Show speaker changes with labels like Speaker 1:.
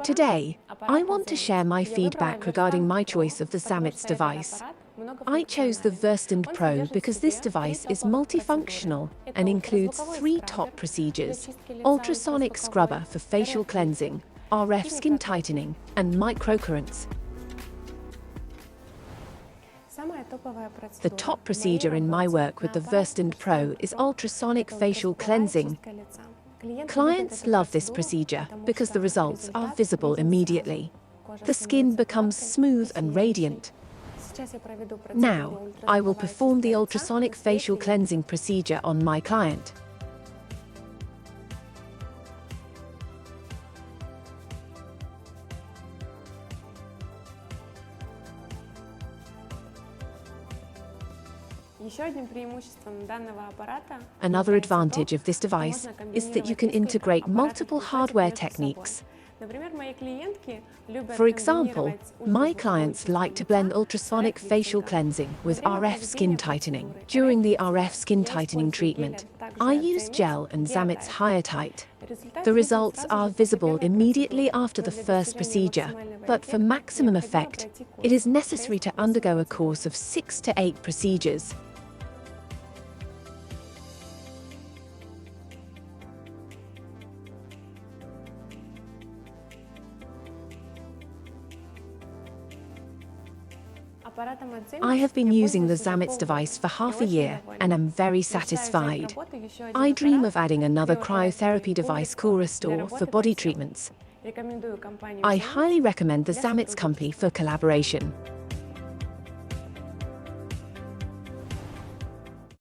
Speaker 1: Today, I want to share my feedback regarding my choice of the Zemits device. I chose the Verstand Pro because this device is multifunctional and includes 3 top procedures: ultrasonic scrubber for facial cleansing, RF skin tightening, and microcurrents. The top procedure in my work with the Verstand Pro is ultrasonic facial cleansing. Clients love this procedure because the results are visible immediately. The skin becomes smooth and radiant. Now, I will perform the ultrasonic facial cleansing procedure on my client. Another advantage of this device is that you can integrate multiple hardware techniques. For example, my clients like to blend ultrasonic facial cleansing with RF skin tightening. During the RF skin tightening treatment, I use gel and Zemits Verstand. The results are visible immediately after the first procedure, but for maximum effect, it is necessary to undergo a course of 6 to 8 procedures. I have been using the Zemits device for half a year and am very satisfied. I dream of adding another cryotherapy device Restore for body treatments. I highly recommend the Zemits company for collaboration.